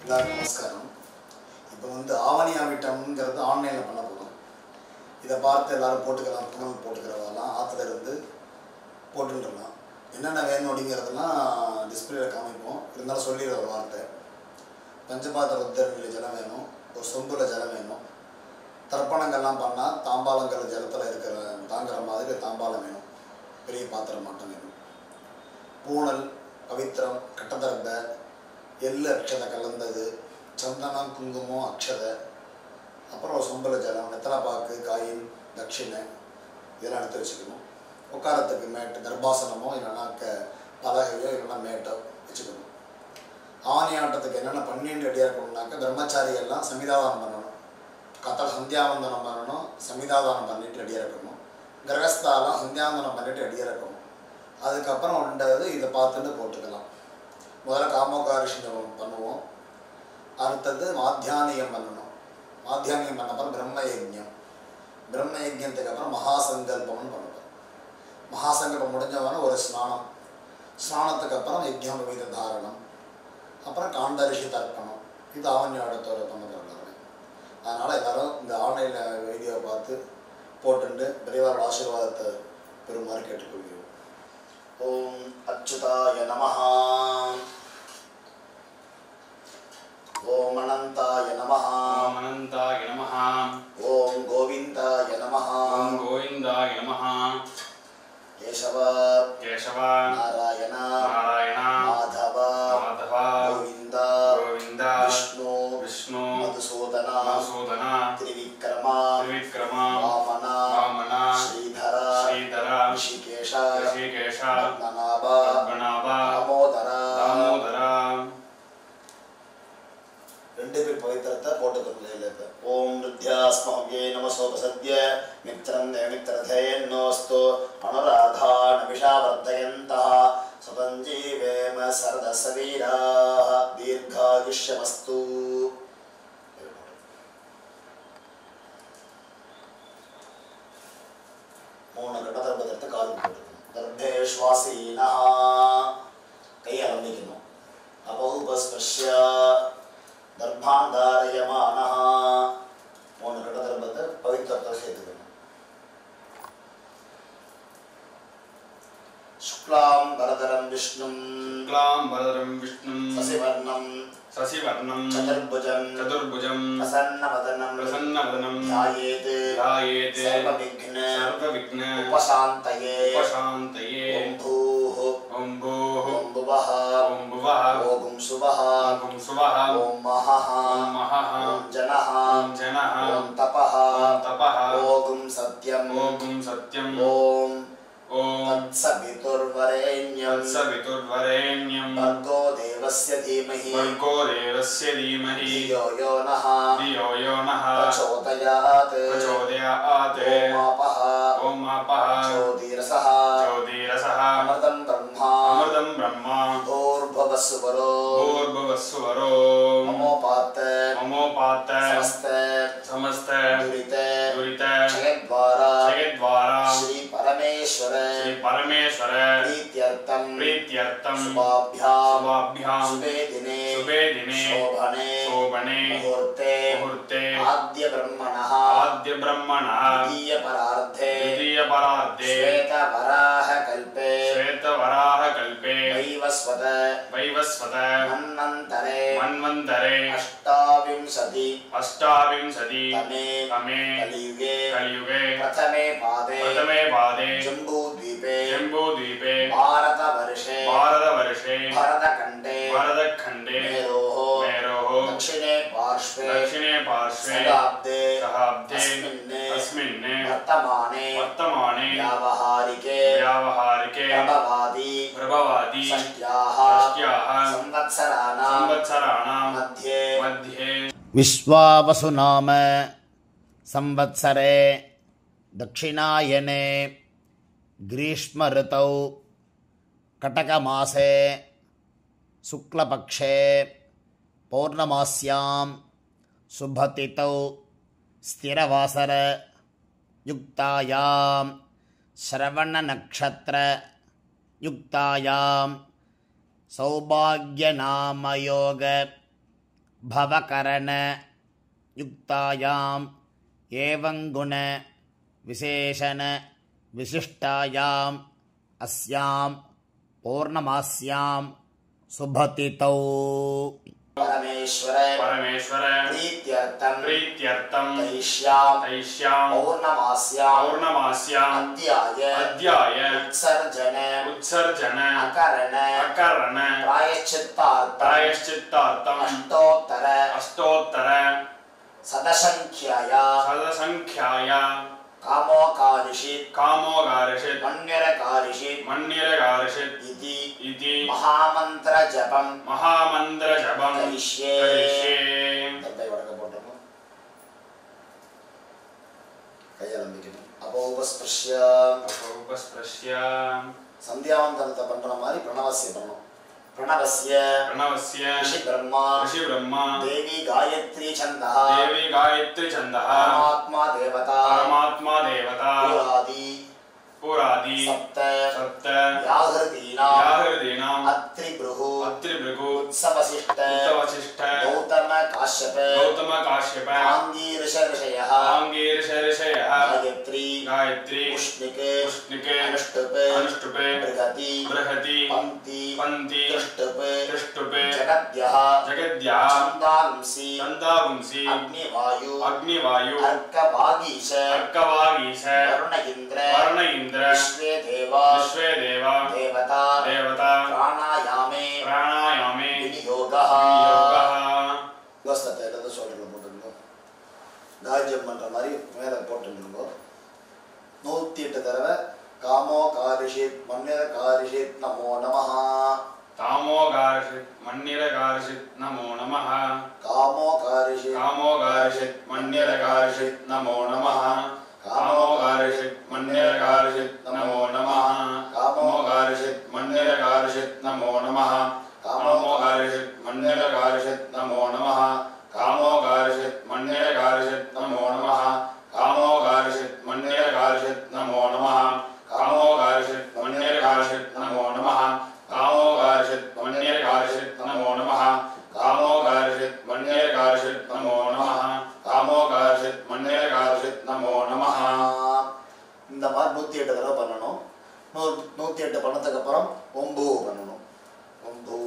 நமஸ்காரம். இப்போ ஆவணி ஆவிட்டம்ங்கிறது ஆன்லைனில் பண்ண போதும். இதை பார்த்து எல்லோரும் போட்டுக்கலாம், புனல் போட்டுக்கிறவெல்லாம் ஆற்றுல இருந்து போட்டுருலாம். என்னென்ன வேணும் அப்படிங்கிறதெல்லாம் டிஸ்பிளேல காமிப்போம். இருந்தாலும் சொல்லிடுற ஒரு வார்த்தை. பஞ்சபாத்திர உத்தரணியில் ஜலம் வேணும், ஒரு சொம்பில் ஜலம் வேணும். தர்ப்பணங்கள்லாம் பண்ணால் தாம்பாளங்கள் ஜலத்தில் இருக்கிற தாங்குற மாதிரி தாம்பாளம் வேணும், பெரிய பாத்திரம் மட்டும் வேணும். பூனல், பவித்திரம், கட்டதர்ப, எள்ளு அக்ஷதை கலந்தது, சந்தனம், குங்குமம், அக்ஷதை, அப்புறம் ஒரு சொம்பல ஜலம், வெத்தலைப்பாக்கு, காயின், தட்சிணை இதெல்லாம் எடுத்து வச்சுக்கணும். உட்காரத்துக்கு மேட்டு, தர்பாசனமோ இல்லைன்னா பலகையோ இல்லைன்னா மேட்டோ வச்சுக்கணும். ஆவணி ஆட்டத்துக்கு என்னென்ன பண்ணிட்டு ரெடியாக இருக்கணும்னாக்க, பிரம்மச்சாரியெல்லாம் சமிதாதானம் பண்ணணும், கத்தல் சந்தியாவந்தனம் பண்ணணும், சமிதாதானம் பண்ணிட்டு ரெடியாக இருக்கணும். கிரகஸ்தாலாம் சந்தியாவந்தனம் பண்ணிட்டு ரெடியாக இருக்கணும். அதுக்கப்புறம் உண்டது இதை பார்த்துட்டு போட்டுக்கலாம். முதல்ல காமோகாரிஷியம் பண்ணுவோம். அடுத்தது மாத்தியானியம் பண்ணணும். மாத்தியானியம் பண்ண அப்புறம் பிரம்மயஜ்யம். பிரம்மயஜ்யத்துக்கு அப்புறம் மகாசங்கல்பம்னு பண்ணுவோம். மகாசங்கல்பம் முடிஞ்சவன ஒரு ஸ்நானம். ஸ்நானத்துக்கு அப்புறம் யஜ்யம் வீத தாரணம், அப்புறம் காண்டரிஷி தர்ப்பணம். இது ஆவணியோடத்தோட பண்ணுறது. அதனால் எல்லோரும் இந்த ஆன்லைனில் வீடியோவை பார்த்து போட்டுண்டு பெரியவரோட ஆசீர்வாதத்தை பெறுமாறு கேட்டுக்கொள்கிறோம். ஓம் அச்சுதாய நமஹ. ஓம் அனந்தாய நமஹ. ஓம் அனந்தாய நமஹ. ஓம் கோவிந்தாய நமஹ. ஓம் கோவிந்தாய நமஹ. கேசவ கேசவ நாராயண நாராயண மாதவ மாதவ கோவிந்த கோவிந்த விஷ்ணு விஷ்ணு மதுசூதன மதுசூதன திரிவிக்ரம திரிவிக்ரம வாமன வாமன ஸ்ரீதர ஸ்ரீதர ரிஷிகேஷ ரிஷிகேஷ பத்மநாப பத்மநாப தாமோதர. தாமோதர. ரெண்டு பேர் பவித்திரத்தை போட்டுக்கணும். ஓம் நித்யாஸ்மவ்யே நமசோபசத்ய மித்ரம் தேமித்ரதேன்னோஸ்து அனுராதான விஷாவர்தயந்தः சுதஞ்சீவேம சரதசவீராः தீர்காயுஷ்யமஸ்து. மூணு கட்டதர்பத்தை காது போட்டுக்கணும். தர்பேஷ்வாசீனः கை ஆரம்பிக்கணும். அபௌபஸ்பர்ஷ்ய தர்பாந்தாரயமானஹ. மூணு கட்டதர்பத்தை பவித்திரத்தை சேர்த்துக்கணும். சுக்லாம் பரதரம் விஷ்ணும் சுக்லாம் பரதரம் விஷ்ணும் சசிவர்ணம் சசிவர்ணம் சதுர்புஜம் சதுர்புஜம் பிரசன்னவதனம் பிரசன்னவதனம் ध्यायेत् ध्यायेत् सर्वविघ्न सर्वविघ्न उपशान्तये उपशान्तये. ॐ भूः ॐ भूः ॐ भुवः ॐ भुवः ॐ सुवः ॐ सुवः ॐ महः ॐ महः ॐ जनः ॐ जनः ॐ तपः ॐ तपः ॐ सत्यम् ॐ सत्यम् ॐ ॐ तत्सवितुर्वरेण्यं तत्सवितुर्वरेण्यं भर्गो देवस्य धीमहि भर्गो देवस्य धीमहि धियो यो नः धियो यो नः प्रचोदयात् प्रचोदयात्. ओमापः ओमापः ज्योतिरसः ज्योतिरसः अमृतं ब्रह्मा अमृतं ब्रह्मा भूर्भुवस्सुवरो भूर्भुवस्सुवरो ममोपात्त ममोपात्त समस्त दुरित क्षयद्वारा श्री परमेश्वर प्रीत्यर्थं शुभाभ्यां शुभे दिने शोभने मुहूर्ते आद्य ब्रह्मणः द्वितीयपरार्धे श्वेतवराहकल्पे वैवस्वत मन्वन्तरे अष्टाविंशति तमे कलियुगे प्रथमे पादे जम्बूद्वीपे भारतवर्षे भरतखण्डे मेरोः दक्षिणे पार्श्वे शताब्दे अस्मिन् वर्तमाने व्यावहारिके प्रभवादि षष्ट्याः संवत्सराणां मध्ये विश्वावसुनाम संवत्सरे दक्षिणायने ग्रीष्म ऋतौ कटकमासे शुक्लपक्षे पौर्णमास्यां शुभतिथौ स्थिरवासर युक्तायां श्रवणनक्षत्रयुक्तायां सौभाग्यनामयोग भवकरणयुक्तायाम् एवं गुण विशेषण विशिष्टायाम् अस्यां पौर्णमास्यां सुभतितौ परमेश्वर प्रीत्यर्थं तैष्यां पौर्णमास्यां अध्याय उत्सर्जन अकरण प्रायश्चित्तार्थं अष्टोत्तर सदसंख्याया कामोकारिषित् मन्यरकारिषित् इति महामंत्र जपम करिष्ये तत्पै वडक போட்டுறோம் கையாலம்பிக்கணும் அப்போபஸ்பிரஷ்ய சந்தியாவந்தனத்தை பண்ற மாதிரி பிரணவஸ்ய பண்ணணும் प्रणवस्य ऋषि ब्रह्मा देवी गायत्री छन्दः परमात्मा देवता पुरादि सप्त व्याहृतीनाम् अत्रिभृगु उत्सवशिष्ट गौतम काश्यप आंगीरष ऋषयः गायत्री उष्णिक अनुष्टुप बृहति पंति त्रिष्टुप जगद्यः छन्दांसि अग्निवायु अर्कवागीश वरुण इंद्र विश्वे देवा देवता प्राणायामे विनियोगः யோசத்தை எல்லாத்தையும் சொல்லிட்டு போட்டுருந்தோம். காஜ்யம் பண்ணுற மாதிரி மேலே போட்டுருந்தோம். 108 தடவை காமோ காரிஷித் மன்னிர காரிஷித் நமோ நமஹ कामो गार्षित् मन्निर गार्षित् नमो नमः कामो गार्षित् मन्निर गार्षित् नमो नमः कामो गार्षित् मन्निर गार्षित् नमो नमः कामो गार्षित् मन्निर गार्षित् नमो नमः कामो गार्षित् मन्निर गार्षित् नमो नमः कामो गार्षित् मन्निर गार्षित् नमो नमः कामो गार्षित् मन्निर गार्षित् नमो नमः कामो गार्षित् मन्निर गार्षित् नमो नमः कामो गार्षित् मन्निर गार्षित् नमो नमः कामो गार्षित् मन्निर गार्षित् नमो नमः कामो गार्षित् मन्निर गार्षित् नमो नमः இந்த மாதிரி 108 தடவை பண்ணணும். 108 பண்ணதுக்கு அப்புறம் ஒம்பு பண்ணணும். ஒம்பு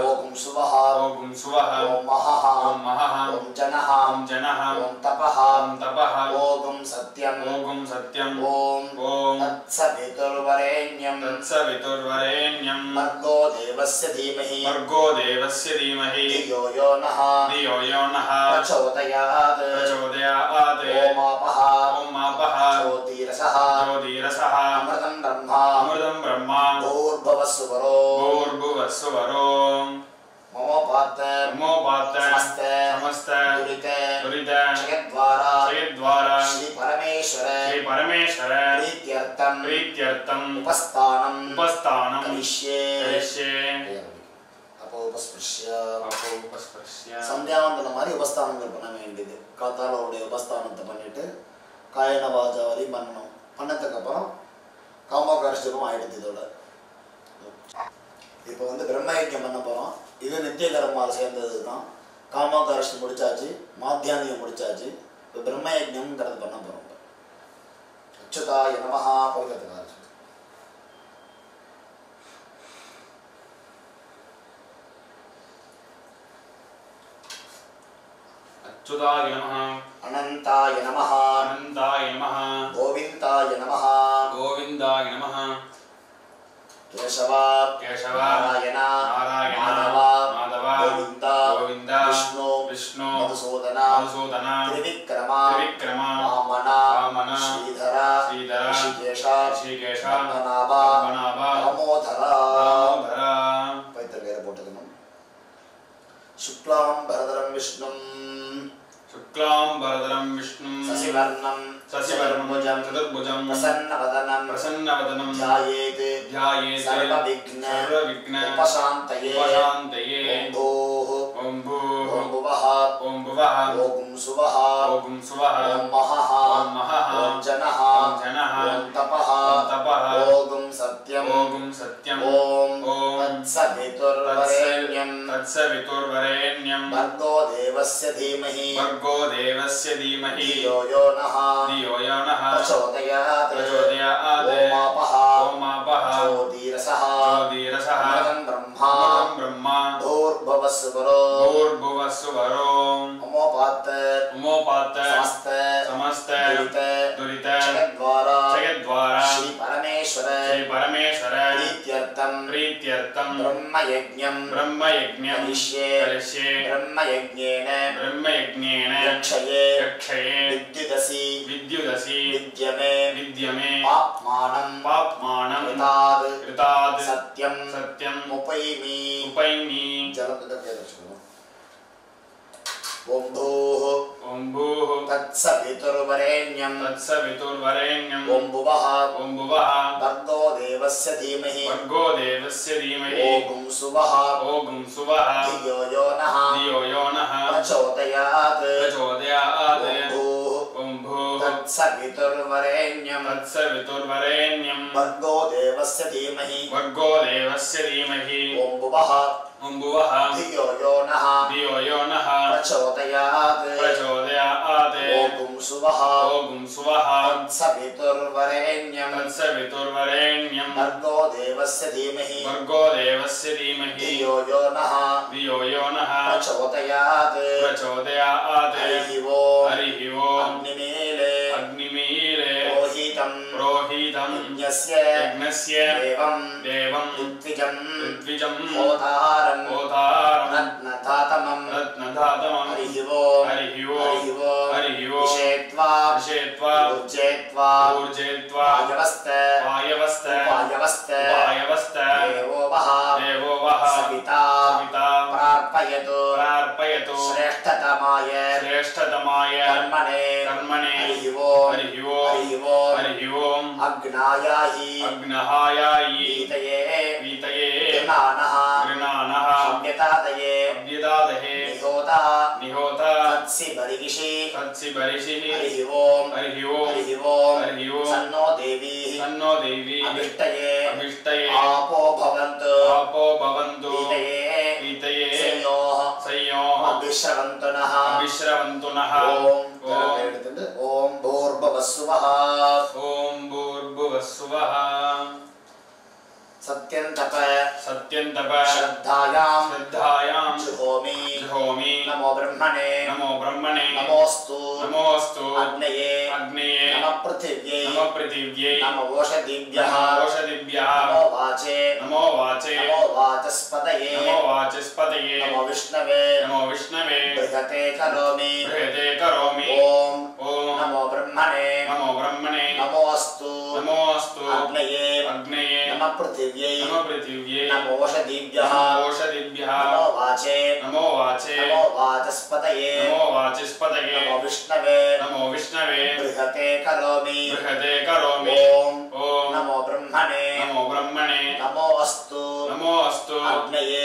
ओम सुवः ओम महः ओम जनः ओम तपः ओम सत्यं ओम तत्सवितुर्वरेण्यं भर्गो देवस्य धीमहि धियो यो नः प्रचोदयात् ओम आपः ज्योतिरसः अमृतं ब्रह्मा भूर्भुवस्सुवरो ममोपात समस्त दुरित जगद्वारा श्री परमेश्वर प्रीत्यर्थं उपस्थानं करिष्ये அப்போபஸ்பிரஷ்ய சந்தியாவந்தனம் மாதிரி உபஸ்தானங்கள் பண்ண வேண்டியது. காத்தாலோடைய உபஸ்தானத்தை பண்ணிட்டு காயன வாஜா வரை பண்ணணும். பண்ணதுக்கு அப்புறம் காமோகாரிஷ்டம் ஆயிடுது. இதோட இப்போ வந்து பிரம்மயஜ்யம் பண்ண போகிறோம். இது நித்திய கர்மாவில் சேர்ந்தது தான். காமோகாரிஷ்டம் முடிச்சாச்சு, மாத்தியானியம் முடிச்சாச்சு. இப்போ பிரம்மயஜ்யம்ங்கிறது பண்ண போகிறோம். அச்சுதாய நமஹ போகிறதுக்காக अच्युताय नमः अनंताय नमः गोविंदाय नमः केशव नारायण माधव गोविंद विष्णु मधुसूदन त्रिविक्रम वामन श्रीधर ऋषिकेश पद्मनाभ दामोदर पैतृक போட்டுக்கணும். शुक्लां भरधरं विष्णुं शशिवर्णं शशिवर्णं चतुर्भुजं प्रसन्नवदनं ध्यायेत् सर्वविघ्न उपशान्तये ॐ भुवः ॐ सुवः ॐ महः ॐ जनः ॐ तपः ॐ सत्यं ॐ तत्सवितुर्वरेण्यं भर्गो देवस्य धीमहि धियो यो नः प्रचोदयात् ओमापः ज्योतिरसः ब्रह्मा भूर्भुवस्सुवरो उमोपात्त समस्त दुरित जगद्वारा श्री परमेश्वर प्रीत्यर्थं ब्रह्मयज्ञं करिष्ये ब्रह्मयज्ञेन यक्षये विद्युदसि विद्यमे पाप्मानं कृताद् सत्यं उपैमि ॐ भूः तत्सवितुर्वरेण्यं ॐ भुवः भर्गो देवस्य धीमहि ॐ सुवः धियो यो नः प्रचोदयात् ॐ भूः तत्सवितुर्वरेण्यं भर्गो देवस्य धीमहि ॐ भुवः धियो यो नः प्रचोदयात् ॐ सुवः तत्सवितुर्वरेण्यं भर्गो देवस्य धीमहि धियो यो नः प्रचोदयात् हरिः ओम् अग्निमीले पुरोहितं यज्ञस्य देवं ऋत्विजं होतारं रत्नधातमं हरिः ओम् विषेत्वा ऊर्जेत्वा वायवस्त देवो वः सविता प्रार्पयतु श्रेष्ठतमाय कर्मणे हरिः ओम् अग्नायाहि वीतये गृणानः अव्यतादये निहोता तत्सि बर्हिषि हरिः ओम् सन्नो देवी अभिष्टये आपो भवन्तु वीतये संयोः अभिश्रवन्तु नः ॐ भूर्भुवस्सुवः सत्यं तप श्रद्धायां जुहोमि नमो ब्रह्मणे नमोस्तु अग्नये नमः पृथिव्यै नमो ओषधिभ्यः नमो वाचे नमो वाचस्पतये नमो विष्णवे बृहते करोमि ॐ नमो ब्रह्मणे नमोस्तु अग्नये नमः पृथिव्यै नमो ओषधिभ्यः नमो वाचे नमो वाचस्पतये नमो विष्णवे बृहते करोमि ॐ नमो ब्रह्मणे नमोस्तु अग्नये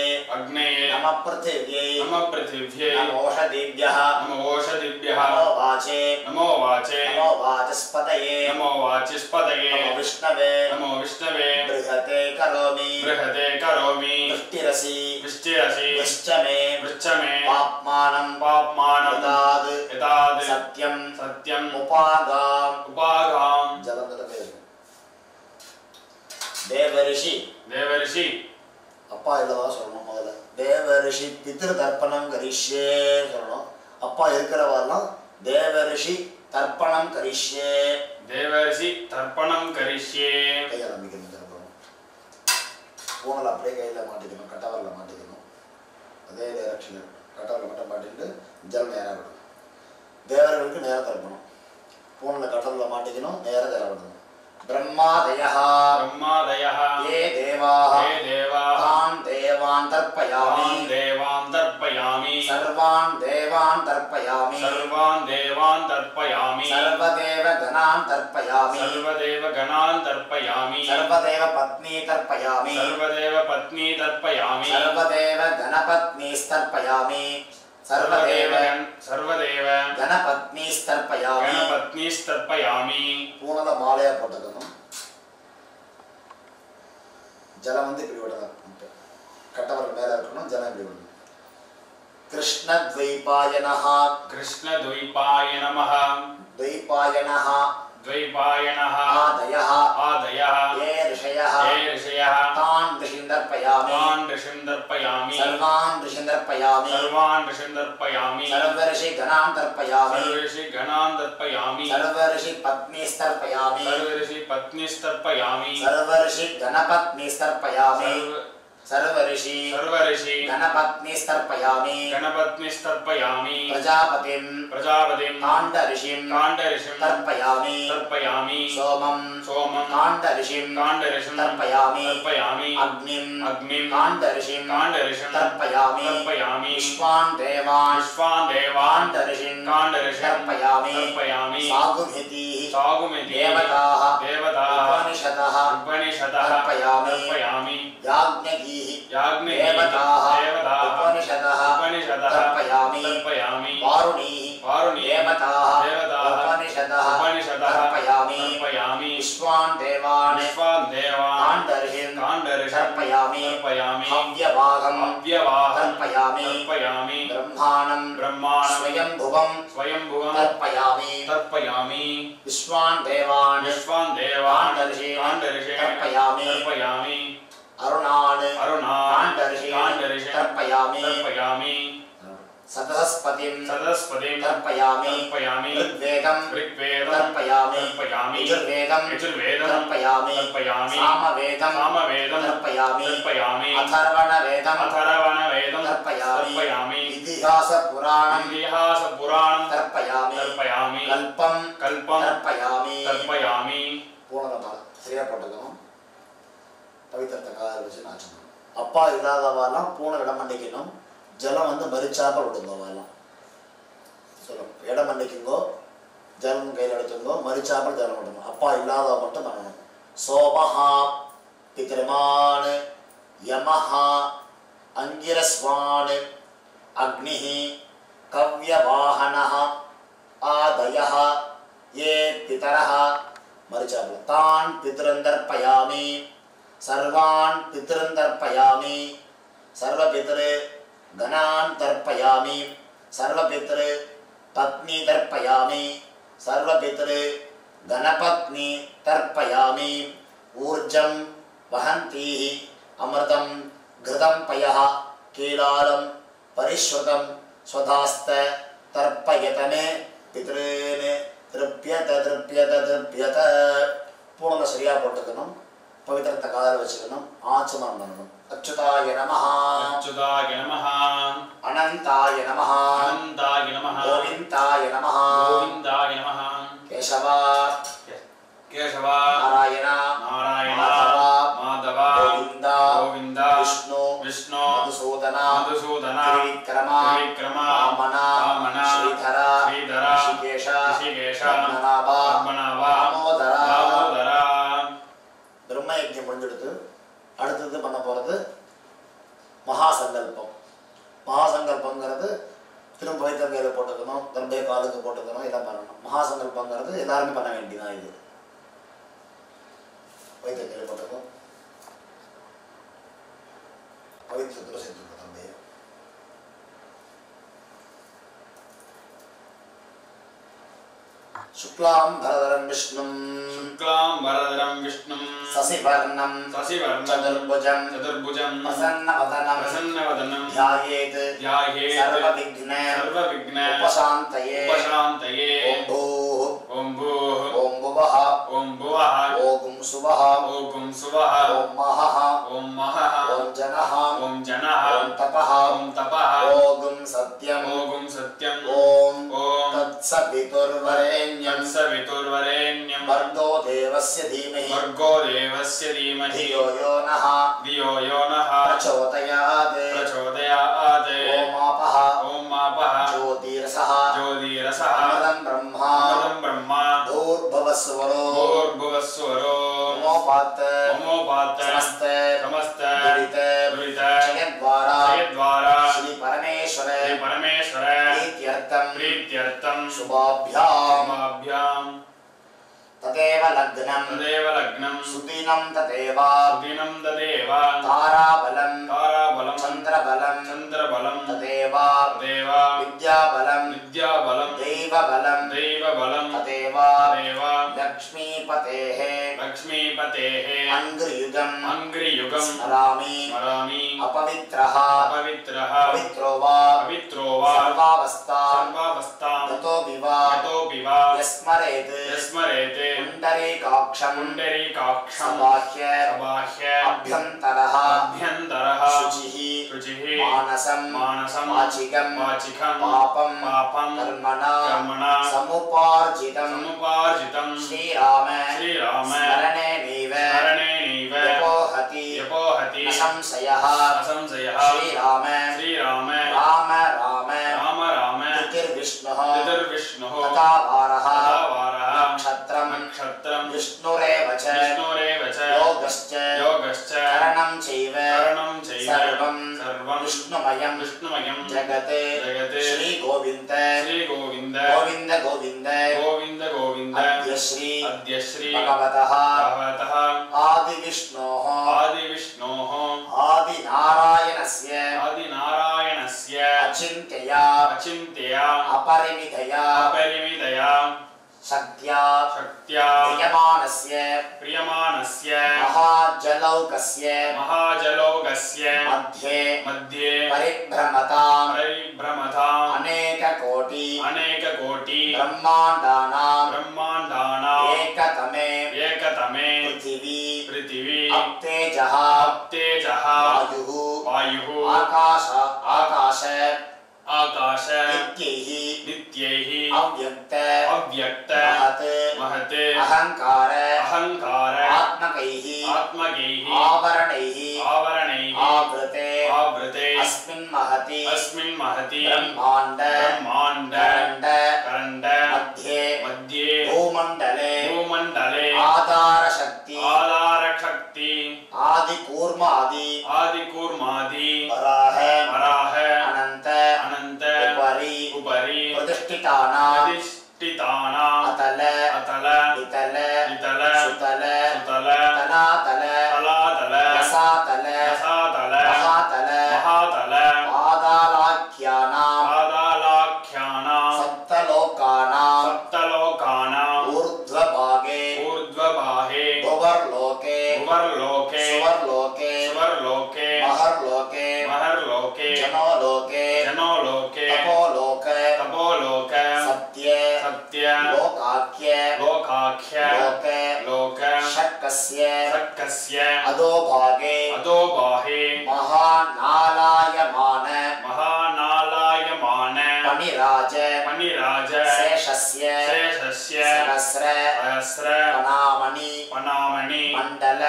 नमः पृथिव्यै नमो ओषधिभ्यः नमो वाचे नमो वाचस्पतये नमो विष्णवे बृहते करोमि वृष्टिरसि वृश्चमे पाप्मानं यदाद् सत्यं उपागां देवऋषि அப்பா இல்லவா சொல்லணும். முதல்ல தேவரிஷி பித்ரு தர்ப்பணம் கரிஷ்யே சொல்லணும். அப்பா இருக்கிறவாரெல்லாம் தேவரிஷி தர்ப்பணம் கரிஷ்யே கையை நம்பிக்கணும். தர்ப்பணம் பூனல் அப்படியே கையில் மாட்டிக்கணும், கட்டவரில் மாட்டிக்கணும். அதே டைரக்ஷன் கட்டவரில் மட்டும் மாட்டிட்டு ஜல் நேராக விடணும். தேவர்களுக்கு நேராக தர்ப்பணம். பூனலை கட்டவரில் மாட்டிக்கணும், நேராக தர விடணும். ब्रह्मादयः ये देवाः तान् देवान् तर्पयामि तर्पयामि सर्वान् देवान् तर्पयामि सर्वान् देवान् तर्पयामि सर्वदेव गणान् तर्पयामि सर्वदेव गणान् तर्पयामि सर्वदेव पत्नी तर्पयामि सर्वदेव पत्नी तर्पयामि सर्वदेव गणपत्नीस्तर्पयामि सर्वदेव गणपत्नीस्तर्पयामि गणपत्नीस्तर्पयामि பூனத மாலையா போட்டுக்கணும். ஜலம் வந்து இப்படி விடலாம். கட்டவர் மேல இருக்கணும், ஜலம் இப்படி விடணும். கிருஷ்ணத்வைபாயனஹ कृष्णद्वैपाय नमः द्वैपायनः द्वैपायनः आदयः ये ऋषयः तान् ऋषीन् तर्पयामि सर्वान् ऋषीन् तर्पयामि सर्वऋषि गणान् तर्पयामि सर्वऋषि पत्नीस्तर्पयामि सर्वऋषि गणपत्नीस्तर्पयामि सर्वऋषि गणपत्नीस्तर्पयामि प्रजापतिं काण्डऋषिं तर्पयामि सोमं काण्डऋषिं तर्पयामि अग्निं काण्डऋषिं तर्पयामि विश्वान् देवान् काण्डऋषिं तर्पयामि सागुमितिः देवताः उपनिषदः तर्पयामि याज्ञिः देवताः उपनिषदः तर्पयामि वारुणीः देवताः उपनिषदः तर्पयामि विश्वान् देवान् काण्डऋषिं तर्पयामि हव्यवाहं तर्पयामि ब्रह्माणं स्वयंभुवं तर्पयामि विश्वान् देवान् काण्डऋषिं तर्पयामि अरुणान् काण्डऋषिं तर्पयामि सदस्पतिं तर्पयामि ऋग्वेदं तर्पयामि यजुर्वेदं तर्पयामि सामवेदं तर्पयामि अथर्वणवेदं तर्पयामि इतिहासपुराणं तर्पयामि कल्पं तर्पयामि पूर्णतः சரியா போட்டுக்கணும். பவித்திரத்தை கால வச்சு நாச்சணும். அப்பா இல்லாதவாலாம் பூனை இடம் மண்டிக்கணும். ஜலம் வந்து மரிச்சாப்ப விடுங்கோவாலாம் சொல்லும். இடம் மண்டிக்குங்கோ, ஜலம் கையில் எடுத்துங்கோ, மரிச்சாப்பல் ஜலம் விடணும். அப்பா இல்லாதவ மட்டும் பண்ணணும். சோமஹா பித்ருமான் யமஹா அங்கிரஸ்வான் அக்னிஹி கவ்யவாஹனஹ ஆதயஹ ये पितरः मरिचापल तान् पितॄन् तर्पयामि सर्वान् पितॄन् तर्पयामि सर्वपितृ गणान् तर्पयामि सर्वपितृ पत्नी तर्पयामि सर्वपितृ गणपत्नी तर्पयामि ऊर्जं वहन्तीः अमृतं घृतं पयः कीलालं परिश्रुतं स्वधास्त तर्पयतमे पितॄन् திருப்யத பூர்ண சரியா போட்டுக்கணும். பவித்திரத்தை காதல வச்சுக்கணும். ஆச்சமனம் பண்ணணும். அச்சுதாய நமஹ அனந்தாய நமஹ கோவிந்தாய நமஹ கேசவா நாராயண மாதவ கோவிந்த விஷ்ணு மதுசூதன திரிவிக்ரம வாமன ஸ்ரீதர ரிஷிகேஷ பத்மநாப தாமோதர. பிரம்ம யஜ்ஞம் முடிஞ்செடுத்து அடுத்தது பண்ண போகிறது மகாசங்கல்பம். மகாசங்கல்பங்கிறது திரும்ப வைத்தங்கையில் போட்டுக்கணும், திரும்ப காலுக்கு போட்டுக்கணும், இதெல்லாம் பண்ணணும். மகாசங்கல்பங்கிறது எல்லாருமே பண்ண வேண்டியதான். இது வைத்தங்கையில் போட்டுக்கணும். பவித்திரத்தில் சேர்த்துக்கணும். தந்தையை शुक्लां भरधरं विष्णुं शशिवर्णं चतुर्भुजं प्रसन्नवदनं ध्यायेत् सर्वविघ्न उपशान्तये. ओं भूः भुवः ओम भुवः ओम सुवः ओम सुवः ओम महः ओम महः ओम जनः ओम जनः ओम तपः ओम तपः ओम सत्यम् ओम सत्यम् ओम ओम तत्सवितुर्वरेण्यं तत्सवितुर्वरेण्यं भर्गो देवस्य धीमहि भर्गो देवस्य धीमहि धियो यो नः प्रचोदयात् प्रचोदयात् ओम आपः ओम आपः ज्योतिरसः ज्योतिरसः अमृतं ब्रह्मा अमृतं ब्रह्मा भूर्भुवस्वरो भूर्भुवस्वरो ममोपात् समस्त दुरित जयद्वारा श्री परमेश्वर प्रीत्यर्थं शुभाभ्याम् तदेव लग्नं सुदिनं तदेव ताराबलं चन्द्रबलं तदेव विद्याबलं दैवबलं तदेव लक्ष्मीपतेः अङ्घ्रियुगं स्मरामि अपवित्रः पवित्रो वा सर्वावस्थां गतोऽपि वा यस्मरेत् पुण्डरीकाक्षं सबाह्य अभ्यन्तरः शुचिः मानसं वाचिकं पापं कर्मणा समुपार्जितं श्रीराम स्मरणेनैव यपोहति न संशयः श्रीराम राम तिथिर्विष्णुः तथा वारः नक्षत्रं विष्णुरेव च योगश्च करणं चैव सर्वं विष्णुमयं जगत् श्रीगोविन्द गोविन्द अद्य श्री भगवतः आदिविष्णोः आदिनारायणस्य अचिन्त्या अपरिमितया शक्त्या प्रियमाणस्य महाजलौकस्य मध्ये परिभ्रमताम् अनेककोटि ब्रह्माण्डानां एकतमे पृथिवी अप्तेजः वायुः आकाश नित्यैः अव्यक्त महत् अहंकार आत्मकैः आवरणैः आवृते अस्मिन् महति ब्रह्माण्ड मध्ये भूमण्डले आधारशक्ति आदिकूर्मादि वराह अनंत उपरि प्रतिष्ठितानां अतल वितल सुतल तलातल रसातल महातल पादालाख्यानां सप्तलोकानां ऊर्ध्वभागे भुवर्लोके सुवर्लोके महर्लोके जनोलोके तपोलोक सत्य लोकाख्य शक्कस्य अधोभागे महानालायमान पनिराज शेषस्य सहस्र पनामणि मंडल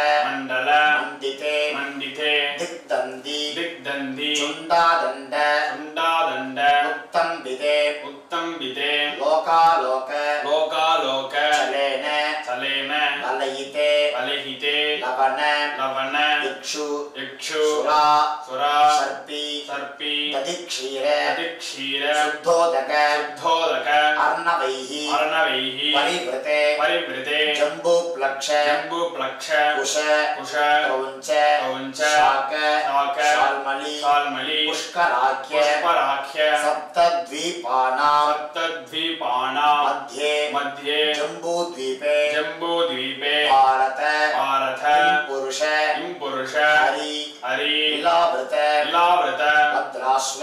मंडिते दिग्दन्दी चुंडादंड उत्तंबिते लोकालोक चलेन ललयिते लवण इक्षु सुरा सर्पी दधिक्षीर शुद्धोदक अर्णवैः परिवृते जम्बूप्लक्ष कुश क्रौञ्च शाक शाल्मली पुष्कराख्य सप्तद्वीपानां मध्ये जम्बूद्वीपे भारत पुरुष हरि लीलावृत भद्राश्व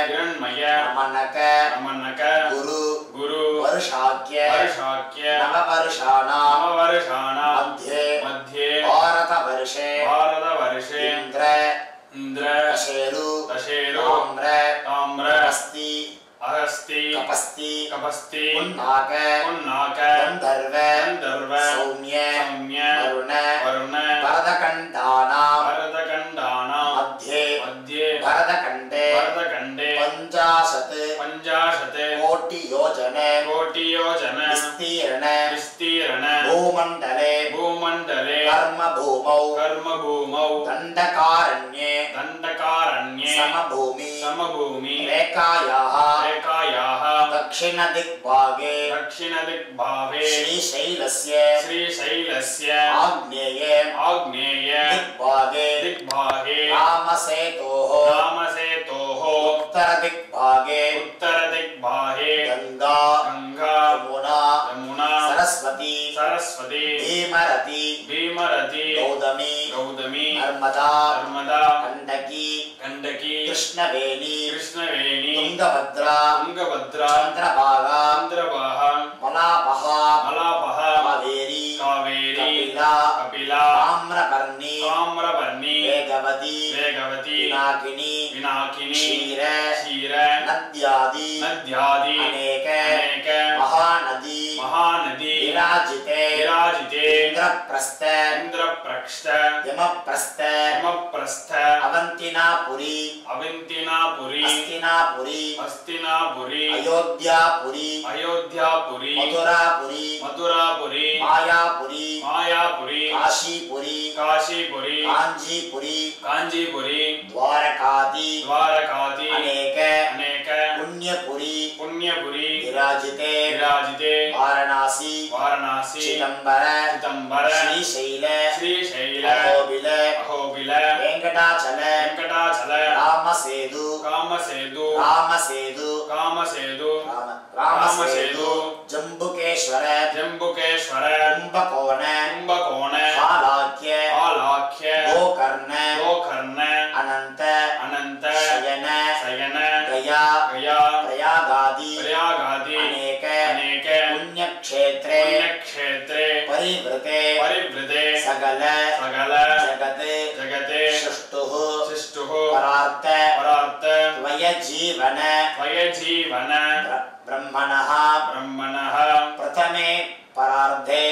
हिरण्मय नमनक गुरु वर्षाख्य नववर्षाणां मध्ये भारतवर्षे इन्द्र दशेरु ताम्र अगस्ति कपस्ति पुन्नाक गन्धर्व सौम्य वरुण भरतखण्डानां मध्ये भरतखण्डे 50 कोटियोजन विस्तीर्ण भूमण्डले कर्मभूमौ दण्डकारण्ये समभूमि रेखायाः दक्षिणदिग्भागे श्रीशैलस्य आग्नेये दिग्भागे रामसेतोः उत्तरदिग्भागे गंगा यमुना सरस्वती भीमरती गौतमी नर्मदा गंडकी कृष्णवेणी तुंगभद्रा चंद्रभागा मलापहा कावेरी कपिला ताम्रपर्णी वेगवती पिनाकिनी क्षीर नद्यादि अनेक महानदी विराजिते इंद्रप्रस्थ यमप्रस्थ अवंतिनापुरी अस्तिनापुरी अयोध्यापुरी मथुरापुरी मायापुरी काशीपुरी कांचीपुरी द्वारकादी अनेक पुण्यपुरी विराजिते वाराणसी चिदंबर श्रीशैल अहोबिल वेंकटाचल रामसेतु जम्बुकेश्वर कुंभकोण हालाख्य गोकर्ण अनंत शयन गया प्रयागादि अनेक पुण्यक्षेत्रे परिवृते सगल जगते सुष्टुः परार्थ त्वयजीवन ब्रह्मणः प्रथमे परार्धे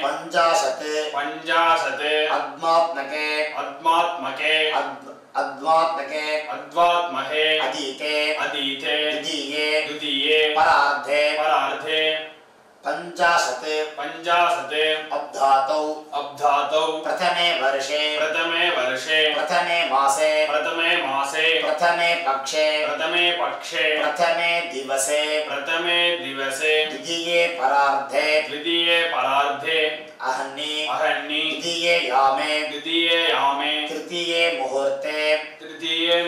50 अद्वात्मके अधीते द्वितीये परार्धे 50 अब्धातौ प्रथमे वर्षे प्रथमे मासे प्रथमे पक्षे प्रथमे दिवसे द्वितीये परार्धे अहन्नि द्वितीये यामे तृतीये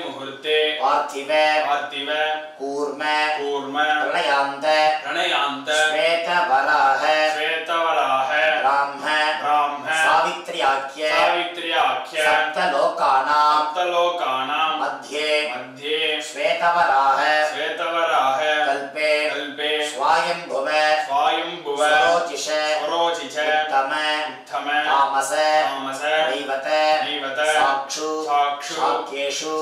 मुहूर्ते पार्थिव कूर्म प्रणयान्त श्वेतवराह ब्राह्म सावित्र्याख्य सप्तलोकानां मध्ये श्वेतवराह कल्पे स्वायंभुव स्वरोचिष उत्तम तामस दैवत साक्षु साक्येषु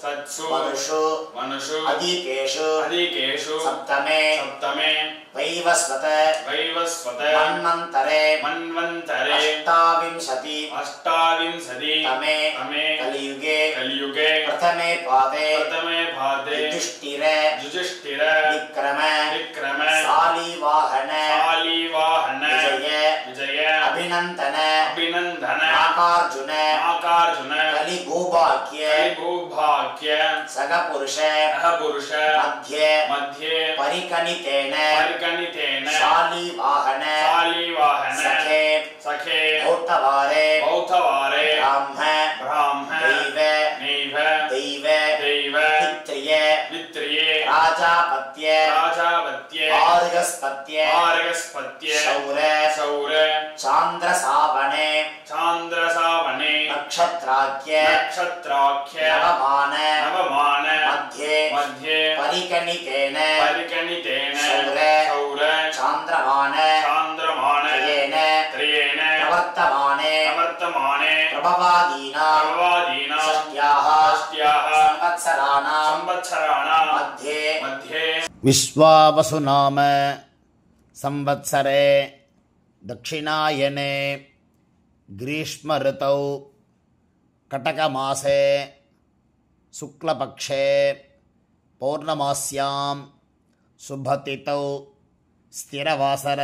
सत्सु मनुषु अधिकेषु सप्तमे वैवस्वत मन्वन्तरे 28 तमे कलियुगे प्रथमे पादे युधिष्ठिर विक्रम शालीवाहन विजय अभिनंदन नागार्जुन कलिभूभाग्य सगपुरुष मध्ये परिकनितेन शालीवाहन सखे बौद्धवारे ब्राह्म दैव पित्र्ये राजा प्राजापत्ये आर्गस्पत्ये शौर चान्द्रसावणे नक्षत्राख्य नवमान मध्ये परिकणिकेन शौर चान्द्रमान त्रयेण प्रवर्तमाने प्रभवादीनां षष्ट्याः संवत्सराणां मध्ये विश्वावसु नाम संवत्सरे दक्षिणायने ग्रीष्म ऋतौ कटकमासे शुक्लपक्षे पौर्णमास्यां शुभतिथौ स्थिरवासर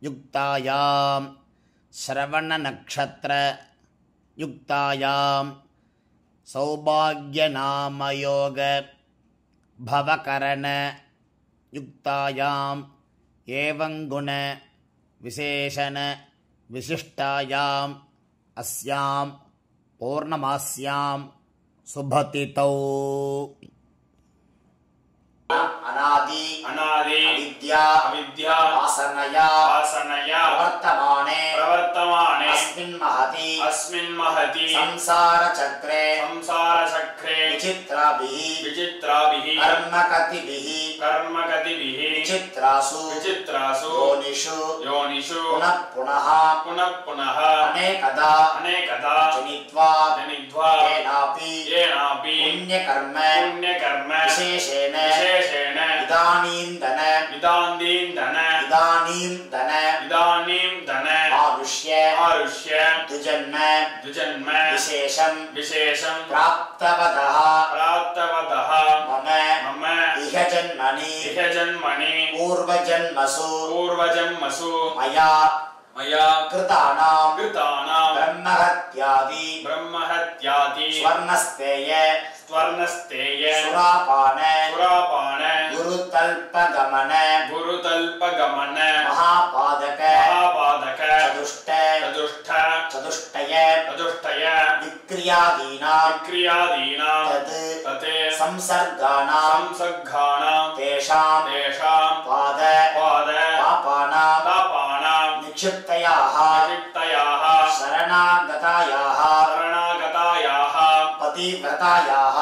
युक्तायां श्रवणनक्षत्र युक्तायां सौभाग्यनामयोग भवकरण युक्तायां एवं गुण विशेषण विशिष्टायां अस्यां पौर्णमास्यां शुभतिथौ अनादि अविद्या वासनया प्रवर्तमाने अस्मिन् महति संसार चक्रे विचित्राभिः कर्मगतिभिः विचित्रासु योनिषु पुनः अनेकदा जनित्वा येनापि पुण्यकर्म विशेषेण इदानींदन आरुष्य द्विजन्म विशेषं प्राप्तवतः मम इह जन्मनि पूर्वजन्मसु मया कृतानां ब्रह्महत्यादि स्वर्णस्तेय सुरापान गुरुतल्पगमन महापादक चतुष्टय विक्रियादीनां तत् संसर्गाणां तेषां पाद पापानां निक्षिप्तयाः शरणागतायाः पतिव्रतायाः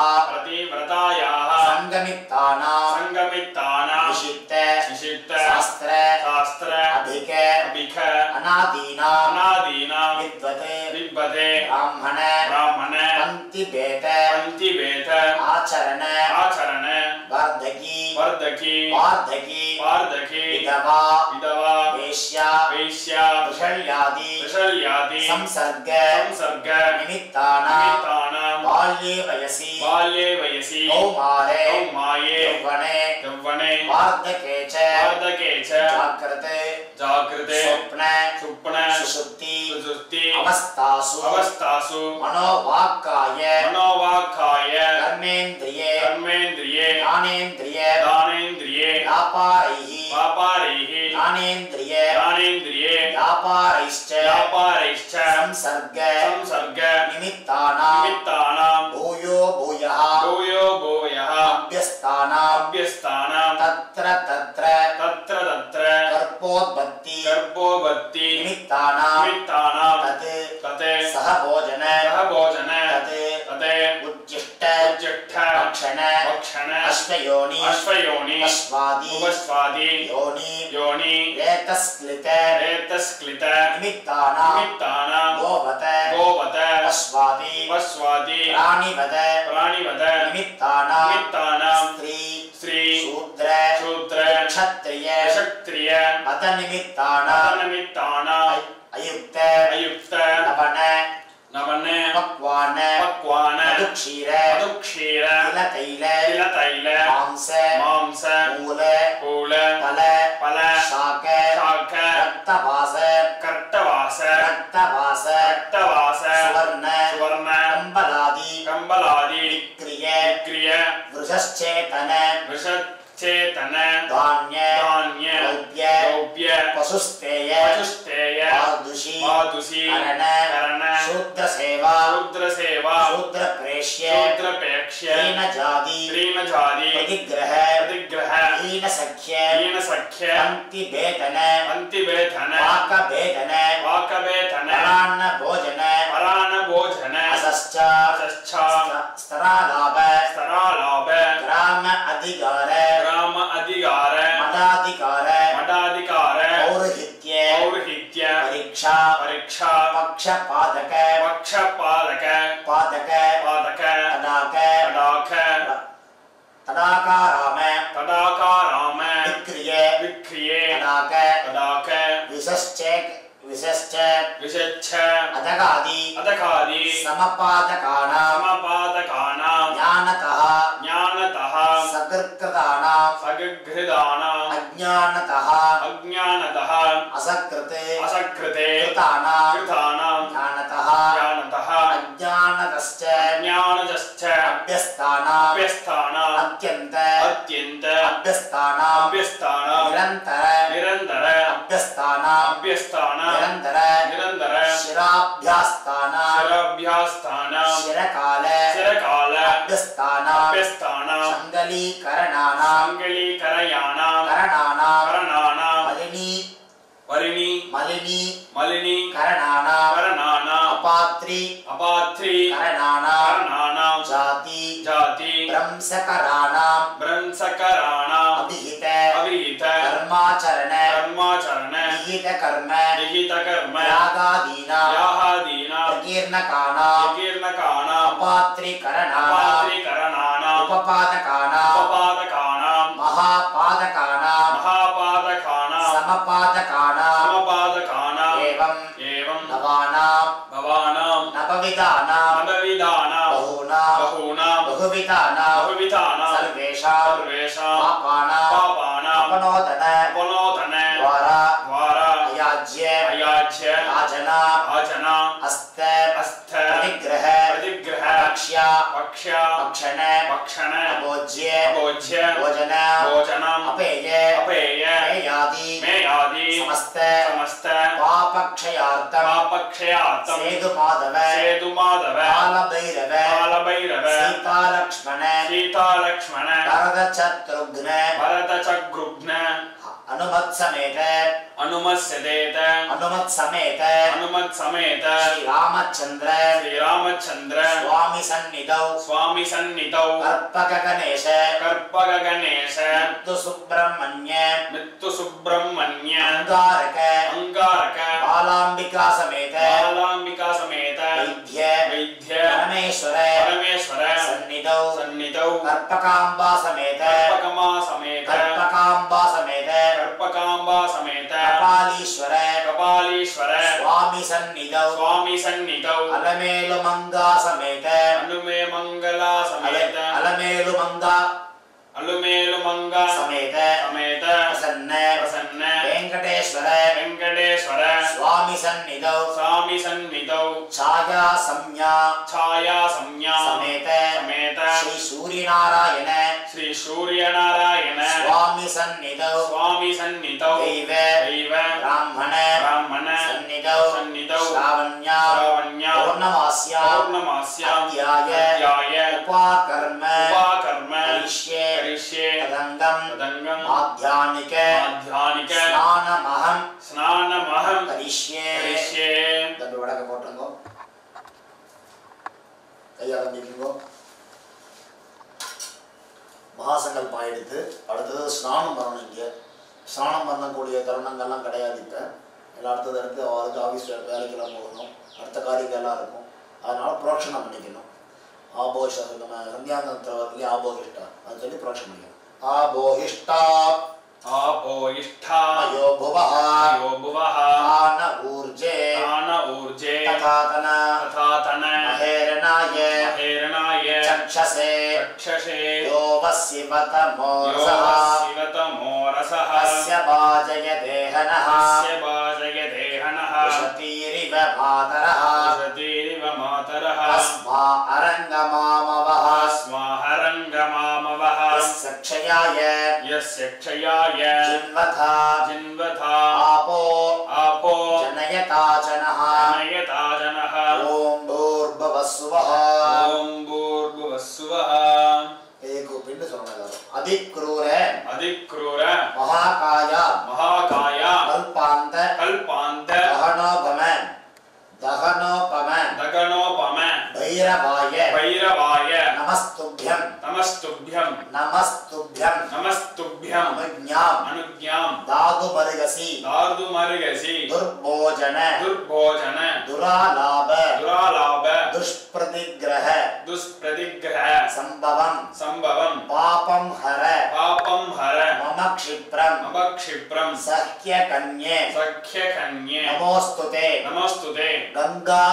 संगमित्तानां विशिष्ट शास्त्र अभिक अनादीनां विद्वते ब्राह्मण पंक्तिभेद आचरण वर्धकी विधवा वेश्या विषल्यादि संसर्ग निमित्तानां बाल्ये वयसि कौमारे यौवने वार्धके च जाग्रते स्वप्न सुषुप्ति अवस्थासु मनोवाक्काय कर्मेन्द्रिये ज्ञानेन्द्रिये व्यापारैः ज्ञानेन्द्रिये व्यापारैश्च संसर्ग निमित्तानां भूयो भूयः अभ्यस्तानां तत्र कर्पोद्बत्ति निमित्तानां तत् सह भोजन तत् उच्चिष्ट भक्षण अश्वयोनि उपस्वादि योनि रेतस्क्लित निमित्तानां गोवत पश्वादि प्राणिवद निमित्तानां स्त्री शूद्र क्षत्रिय मतनिमित्तानां अयुक्त नवन पक्वान मधुक्षीर तिलतैल मांस मूल फल शाक रक्तवास सुवर्ण कंबलादि विक्रिय वृषश्चेतन धान्य द्रव्य पशुस्तेय मातुसी करण शूद्र सेवा शूद्रप्रेक्ष्य हीन जाति प्रतिग्रह हीन सख्य पंक्ति वेतन वाक वेतन परान्न भोजन असश्च स्तरालाभ ग्राम अधिकार मदाधिकार पौरोहित्य परीक्षा पक्षपादक तडाकाराम विक्रिये तडाक विशश्च अदगादि समपादकानां ज्ञानतः सकृदानां अज्ञानतः असकृते कृतानां ज्ञानतः अज्ञानतश्च अभ्यस्तानां अत्यन्त अभ्यस्तानां निरन्तर अभ्यस्तानां निरन्तर शिराभ्यास्तानां शिरकाल अभ्यस्तानां करणानां मलिनी करणानां अपात्री करणानां जाति भ्रंशकराणां अभिहित कर्माचरण विहित कर्म यागादीनां प्रकीर्णकानां अपात्रीकरणानां उपपादकानां महापादकानां समपादकानां एवं भवानां नवविधानां बहुविधानां सर्वेषां पापानां अपनोदन द्वारा अयाज्य आजना हस्त प्रतिग्रह भक्षण अभोज्य भोजनम् अपेयादि समस्त पापक्षयार्थं सेतु माधव बालभैरव सीतालक्ष्मण भरतशत्रुघ्न अनुमत समेत श्री रामचंद्र स्वामी सन्निधौ कर्पक गणेश मृत्यु सुब्रह्मण्य अंगारक बालांबिका समेत वैद्य परमेश्वर सन्निधौ कर्पकांबा समेत कपालीश्वर स्वामी सन्निधौ अलमेलुमंगा समेत प्रसन्न वेंकटेश्वर स्वामी सन्निधौ छाया संज्ञा समेत श्री सूर्यनारायण स्वामी सन्निधौ दैव ब्राह्मण सन्निधौ श्रावण्या पौर्णमास्या अध्याय उपाकर्म करिष्ये तदंगम आध्यात्मिक स्नानमहं करिष्ये தட்டு வடக்க போட்டுங்க கையால நீக்குங்க மகாசங்கல்பம் எடுத்து அடுத்தது ஸ்நானம் பண்ணணும் இங்க ஸ்நானம் பண்ணக்கூடிய தருணங்கள்லாம் கிடையாது இப்ப எல்லாம் அடுத்து அவருக்கு ஆஃபீஸ் வேலைக்கெல்லாம் போகணும் அடுத்த காரியங்கள்லாம் இருக்கும் அதனால புரோக்ஷனம் பண்ணிக்கணும் ஆபோஷ நம்ம சந்தியாந்தத்தில் வரதுலேயே ஆபோகிஷ்டா அது சொல்லி புரோக்ஷனம் பண்ணிக்கணும் ஆபோகிஷ்டா यो भुवः तान ऊर्जे तथातन महेरणाय चक्षसे यो वस्यवतमोरसः अस्य भाजय देहनः उषतीरिव मातरः अस्मा अरङ्गमामवः यस्य क्षयाय जिन्वथा आपो जनयता जनः ओम भूर्भुवः स्वः एक पिंड सुनना है अधिक्रूर महाकाय कल्पांत दहनोपम भैरवाय नमस्तुभ्यं अनुज्ञां दादुमर्गसि दुर्भोजन दुरालाभ दुष्प्रतिग्रह संभवं पापं हर मम क्षिप्रं सख्यकन्ये नमोस्तुते गंगा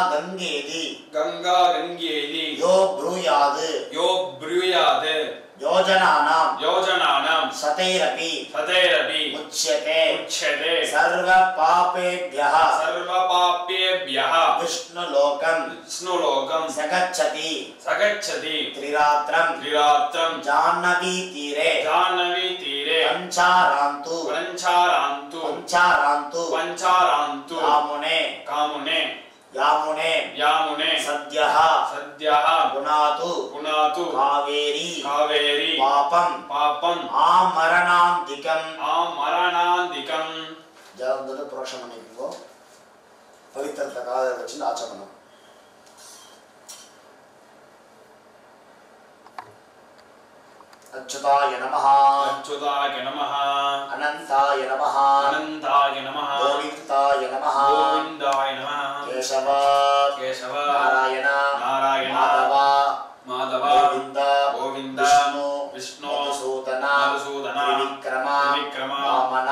गंगेदि यो ब्रूयाद योजनानां सतैरपि उच्यते सर्वपापेभ्यः विष्णुलोकं सगच्छति त्रिरात्रं जाह्नवी तीरे पंचारान्तु यामुने सद्यः पुनातु कावेरी पापं आमरणान्तिकं जलंदर प्रोक्षण பண்ணிக்கோ பவித்திரத்தை காதை வச்சு ஆச்சமனம் अच्युताय नमः अनंताय नमः गोविंदाय नमः केशव नारायण माधव गोविंद विष्णु मधुसूदन त्रिविक्रम वामन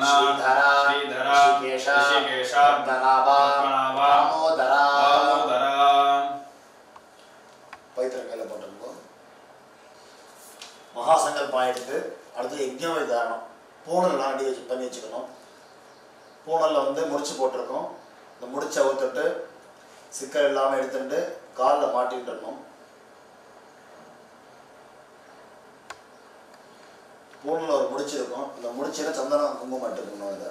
श्रीधर ऋषिकेश पद्मनाभ दामोदर पवित्र கையில போட்டுக்கோ மகாசங்கல்பம் எடுத்து அடுத்து யஜ்ஞ விதானம் பூணல்லாம் ரெடி பண்ணி வச்சுக்கணும் பூணல்ல வந்து முடிச்சு போட்டிருக்கோம் இந்த முடிச்ச அவுத்துட்டு சிக்கல் இல்லாமல் எடுத்துட்டு காலில் மாட்டிட்டுருக்கணும் பூணில் ஒரு முடிச்சிருக்கும் இந்த முடிச்சில சந்தனம் குங்குமம் இட்டுக்கணும் இதை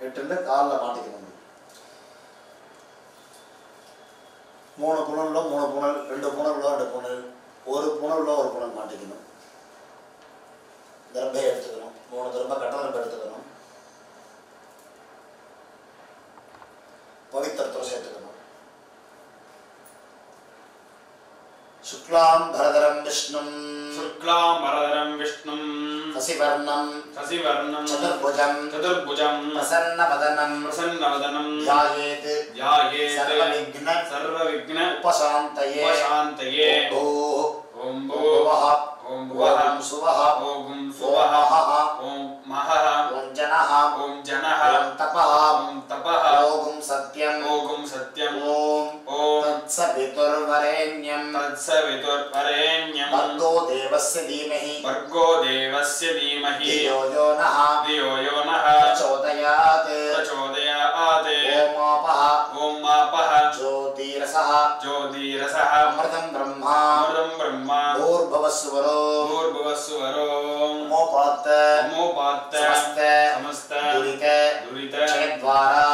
இட்டுட்டு காலில் மாட்டிக்கணும் மூணு புணல்ல மூணு புணல் ரெண்டு புணல்ல ரெண்டு புணல் ஒரு புணல்ல ஒரு புணல் மாட்டிக்கணும் தர்பை எடுத்துக்கணும் மூணு தர்பை கட்டதர்பை எடுத்துக்கணும் பவித்திரத்தை சேர்த்துக்கணும் शुक्लां भरधरं विष्णुं शशिवर्णं चतुर्भुजं प्रसन्नवदनं ध्यायेत् सर्वविघ्न उपशान्तये ओम भुवः ओम सुवः ओम महः ओम जनः ओम तपः ओम सत्यं ओम तत्सवितुर्वरेण्यं भर्गो देवस्य धीमहि धियो यो नः प्रचोदयात् ओम आपः ज्योतिरसः अमृतं ब्रह्मा भूर्भुवस्सुवरो मोपात्त समस्त दुरित क्षयद्वारा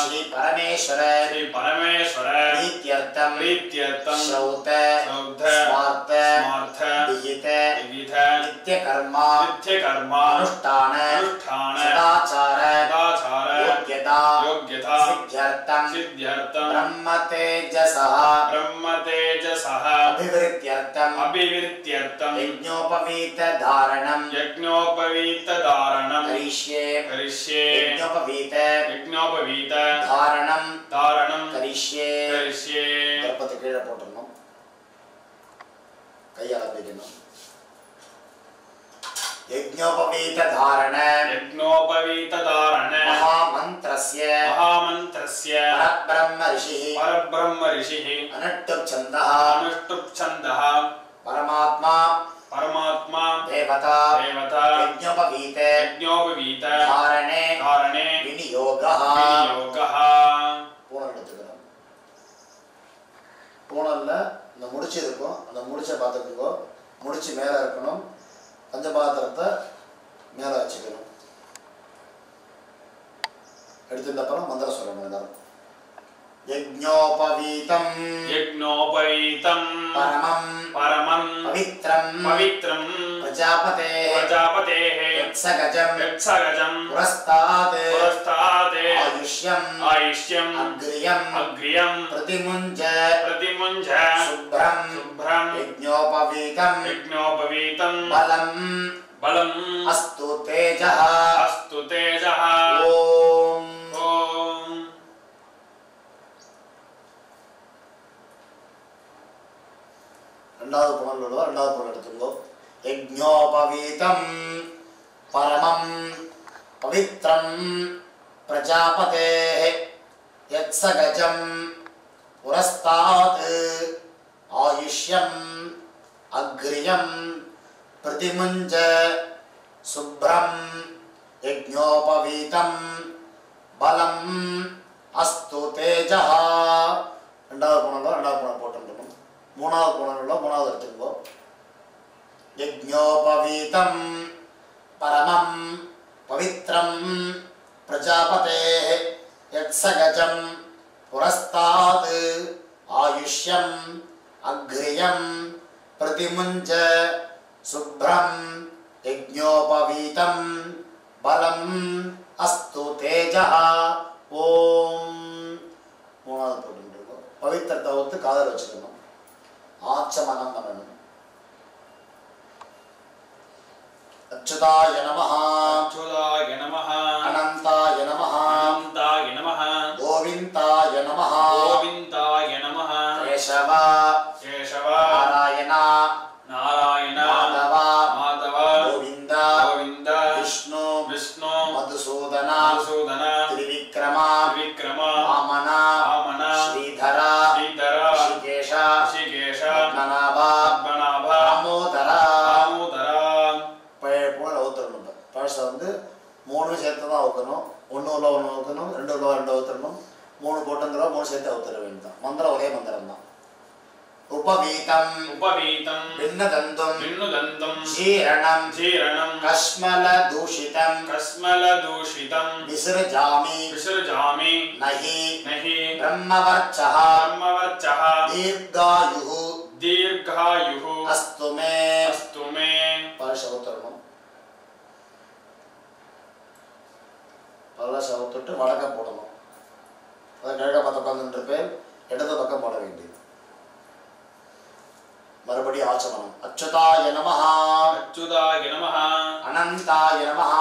श्री परमेश्वर प्रीत्यर्थं श्रौत स्मार्त विहित नित्यकर्मा अनुष्ठान सदाचार योग्यता सिद्ध्यर्थं ब्रह्मतेजसः अभिवृद्ध्यर्थं यज्ञोपवीत धारणं करिष्ये यज्ञोपवीत धारणं करिष्ये गणपति कीழே போட்டுறணும் கையால பிடிக்கணும் यज्ञोपवीत धारण महामंत्रस्य परब्रह्म ऋषिः अनुष्टुप् छन्दः परमात्मा देवता यज्ञोपवीत धारणे विनियोगः பூனலில் இந்த முடிச்சு இருக்கும், அந்த முடிச்சை பார்த்துக்கோ. முடிச்சு மேலே இருக்கணும், பஞ்சபாத்திரத்தை மேலே வச்சுக்கணும். எடுத்துட்டப்பறம் மந்திரம் சொல்லணும் எல்லாரும். யஜ்ஞோபவீதம் யஜ்ஞோபவீதம் பரமம் பரமம் பவித்ரம் பவித்ரம் பிரஜாபதேஹ யக்ஷகஜம் புரஸ்தாத் ஆயுஷ்யம் அக்ரியம் பிரதிமுஞ்ச சுப்ரம் யஜ்ஞோபவீதம் பலம் அஸ்து தேஜः ஓம். ரெண்டாவது புனல் உள்ளதோ ரெண்டாவது புனல் எடுத்துக்கோ. யஜ்ஞோபவீதம் பரமம் பவித்ரம் பிரஜாபதேஹ யத்ஸகஜம் புரஸ்தாத் ஆயுஷ்யம் அக்ரியம் பிரதிமுஞ்ச சுப்ரம் யஜ்ஞோபவீதம் பலம் அஸ்து தேஜः. ரெண்டாவது புனல் ரெண்டாவது புனல் போட்டுருக்கணும். மூணாவது புனல் மூணாவது எடுத்துக்கோ. யஜ்ஞோபவீதம் பரமம் பவித்ரம் பிரஜாபதேஹ யத்ஸகஜம் புரஸ்தாத் ஆயுஷ்யம் அக்ரியம் பிரதிமுஞ்ச சுப்ரம் யஜ்ஞோபவீதம் பலம் அஸ்து தேஜः ஓம். மூணாவது போட்டுருக்கோம். பவித்திரத்தை ஒத்து காதல் வச்சுக்கணும். ஆச்சமனம் பண்ணணும். அச்சுதாய நமஹ அனந்தாய நமஹ கோவிந்தாய நமஹ கேசவ நாராயண மாதவ கோவிந்த விஷ்ணு மதுசூதன திரிவிக்ரம வாமன ஸ்ரீதர ரிஷிகேஷ பத்மநாப தாமோதர. பூனல் ஊத்தணும். பழசை வந்து 3 சேர்த்து தான் ஊற்றணும். 1 உள்ள 1 ஊற்றணும், 2 உள்ள 2 ஊற்றணும், 3 போட்டுங்கிறோம், 3 சேர்த்து ஊற்ற வேண்டியதான். மந்திரம் ஒரே மந்திரம் தான். உபவீதம் பின்னதந்தம் ஜீரணம் கஸ்மல தூஷிதம் விசர்ஜாமி நஹி பிரம்மவர்ச்சஹ தீர்காயுः அஸ்து மே. பரசவத்தரணும். பரசவத்துட்டு வடக்க போடணும். அதை கிழக்க பக்கம் உட்கார்ந்துட்டு இடது பக்கம் போட வேண்டியது. மறுபடியும் ஆச்சமனம். அச்சுதாய நமஹ அனந்தாய நமஹ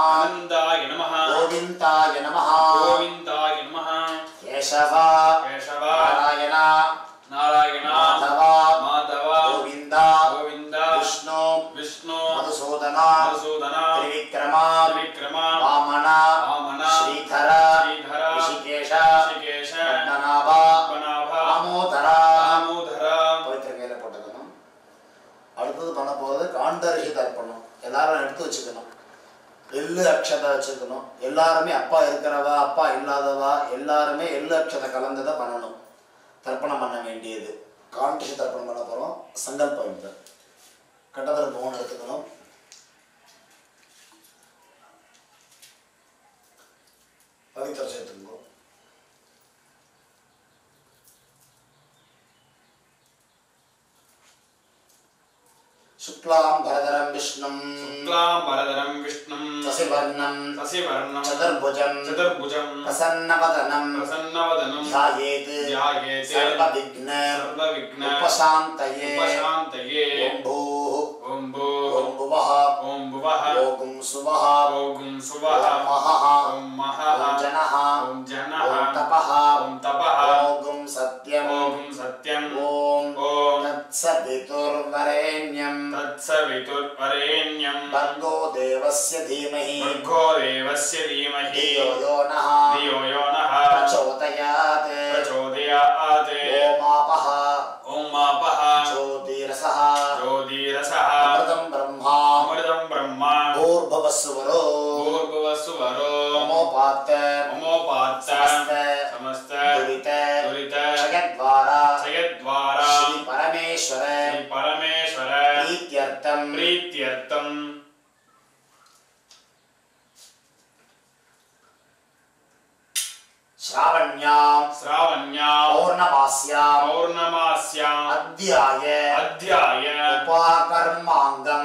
கோவிந்தாய நமஹ கேசவ நாராயண மாதவ கோவிந்த விஷ்ணு மதுசூதன திரிவிக்ரம வாமன ஸ்ரீதர ரிஷிகேஷ பத்மநாப தாமோதர. பவித்திர கையில போட்டுக்கணும். அடுத்தது பண்ண போகிறது காண்டரிஷி தர்ப்பணம். எல்லாரும் எடுத்து வச்சுக்கணும். எள்ளு அக்ஷதை வச்சுக்கணும். எல்லாருமே அப்பா இருக்கிறவா அப்பா இல்லாதவா எல்லாருமே எள்ளு அக்ஷதை கலந்ததை பண்ணணும். தர்ப்பணம் பண்ண வேண்டியது. காண்டரிஷி தர்ப்பணம் பண்ண போகிறோம். சங்கல்பம் இப்போ கட்டத்தில் 3 எடுத்துக்கணும். பவித்திர சேர்த்துக்கோ. शुक्लां भरधरं विष्णुं शशिवर्णं चतुर्भुजं प्रसन्नवदनं ध्यायेत् सर्वविघ्न उपशान्तये. ओं भूः ओं भुवः ओं सुवः ओं महः ओं जनः ओं तपः ओं सत्यं ओं तत्सवितुर्वरेण्यं भर्गो देवस्य धीमहि धियो यो नः प्रचोदयात्. ओम आपः ज्योतिरसः अमृतं ब्रह्मा भूर्भुवस्सुवरो ममोपात्त समस्त दुरित क्षयद्वारा परमेश्वर प्रीत्यर्थम श्रावण्यां पौर्णमास्यां अध्याय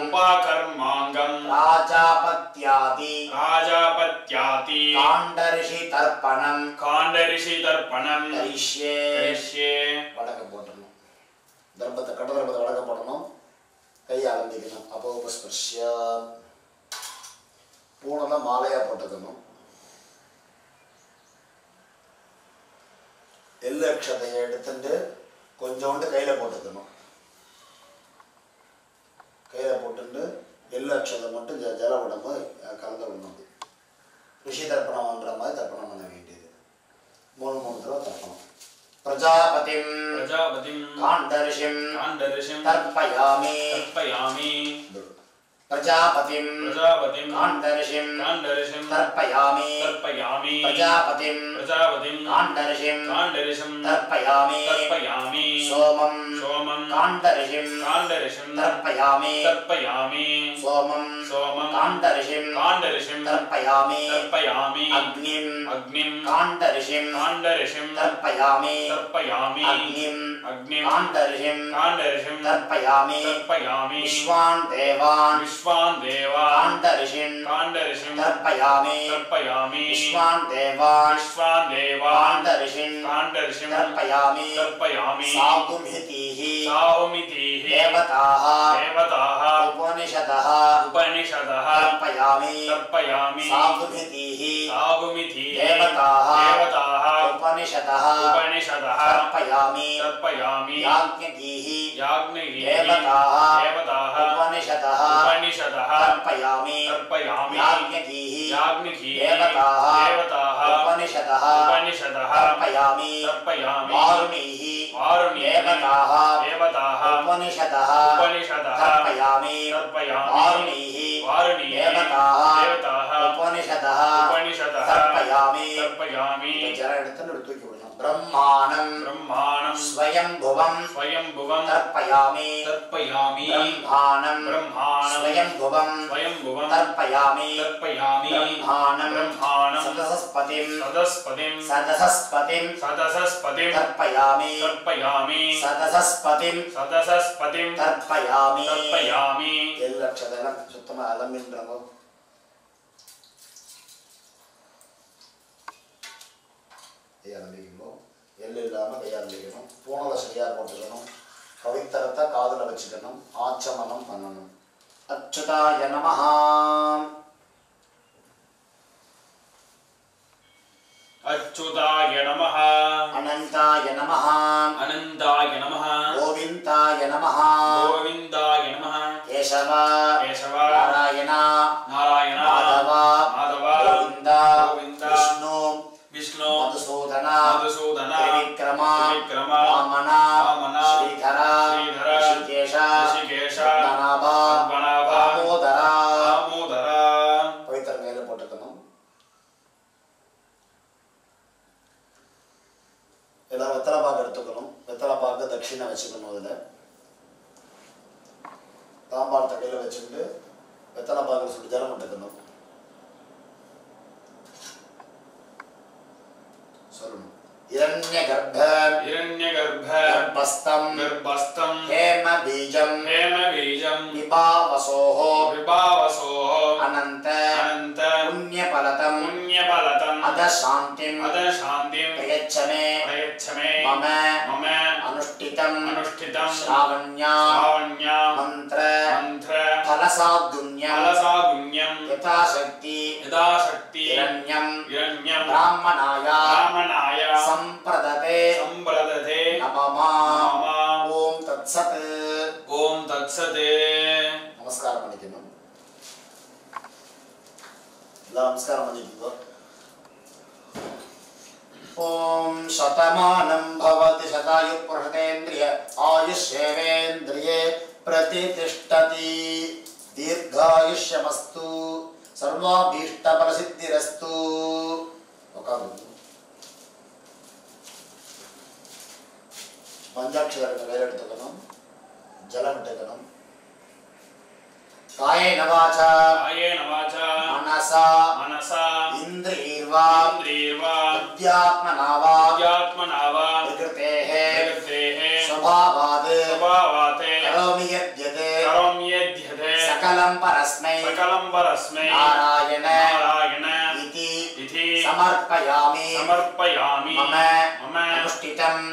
उपाकर्मांगं राजापत्यादि कांडऋषि तर्पणं करिष्ये वडक போடணும் தர்பத்தை கடதர்பத்தை வடக்க போடணும் கை ஆரம்பிக்கணும் அபோபஸ்பர்ஷ்ய பூணல மாலையா போட்டுக்கணும் எள்ளு அக்ஷதையை எடுத்துட்டு கொஞ்சோண்டு கையில போட்டுக்கணும் கையில போட்டுட்டு எள்ளு அக்ஷதை மட்டும் ஜல உடம்பு கலந்து விடணும் ரிஷி தர்ப்பணம் பண்ற மாதிரி தர்ப்பணம் பண்ண வேண்டியது 3 தடவை தர்ப்பணம் प्रजापतिं कांडऋषिं तर्पयामि प्रजापतिं कांडऋषिं तर्पयामि प्रजापतिं कांडऋषिं तर्पयामि सोमं कांडऋषिं तर्पयामि सोमं कांडऋषिं तर्पयामि अग्निं कांडऋषिं तर्पयामि अग्निं कांडऋषिं तर्पयामि विश्वान् देवान् कांडऋषिं तर्पयामि विश्वान् देवान् कांडऋषिं तर्पयामि साहुमितिः देवताः उपनिषदः तर्पयामि साहुमितिः देवताः उपनिषदः तर्पयामि याज्ञिः देवताः उपनिषदः तर्पयामि याज्ञिः देवताः उपनिषदः तर्पयामि वारुणिः देवताः उपनिषदः तर्पयामि वारुणिः देवताः उपनिषदः तर्पयामि जल எடுத்து தூக்கி விடணும் ब्रह्माणं स्वयंभुवं तर्पयामि ब्रह्माणं स्वयंभुवं तर्पयामि ब्रह्माणं सदसस्पतिं तर्पयामि सदसस्पतिं तर्पयामि एल्लक्षदला சுத்தமா அலம்பின்றாங்க ஆரம்பிக்கணும் எள்ளு இல்லாமல் கை ஆரம்பிக்கணும் பூனலை சரியாக போட்டுக்கணும் கவித்தரத்தை காதில் வச்சுக்கணும் ஆச்சமனம் பண்ணணும் அச்சுதாய நமஹ अच्युताय नमः अनंताय नमः गोविंदाय नमः केशव नारायण माधव गोविंद विष्णु मधुसूदन त्रिविक्रम वामन श्रीधर ऋषिकेश पद्मनाभ दामोदर पवित्र மேல போட்டுக்கணும் எல்லாரும் வெத்தலை பாக்கு எடுத்துக்கணும் வெத்தலை பாக்கு தட்சிணை வச்சுக்கணும் அதுல தாம்பாளத்தை கையில வச்சுக்கிட்டு வெத்தலை பாக்கு சுட்டு ஜலம் விட்டுக்கணும் சொல்லணும் हिरण्यगर्भ गर्भस्थं हेम बीजं विभावसोः अनंत पुण्यफलतं अधशान्तिं प्रयच्छ मे मम अनुष्ठितं श्रावण्यां मंत्र फलसाधुन्यं यथाशक्ति हिरण्यं ब्राह्मणाय संप्रदते नमः ओम तत्सत् नमस्कार பண்ணிக்கணும் எல்லாம் நமஸ்காரம் பண்ணிக்கோ ओम शतमानं भवति शतायु पुरुषेन्द्रिय आयुष्येवेन्द्रिये प्रतिष्ठति दीर्घायुष्यमस्तु सर्वाभीष्टफलसिद्धिरस्तु पंचाक्षर வேற எடுத்துக்கணும் ஜலம் எடுக்கணும். காயேன வாசா மனசா இந்திரியர்வா புத்யாத்மனாவா பிரகிருதேஹ ஸ்வபாவாத் கரோமி யத்யதே சகலம் பரஸ்மை நாராயண இதி சமர்ப்பயாமி மம அனுஷ்டிதம்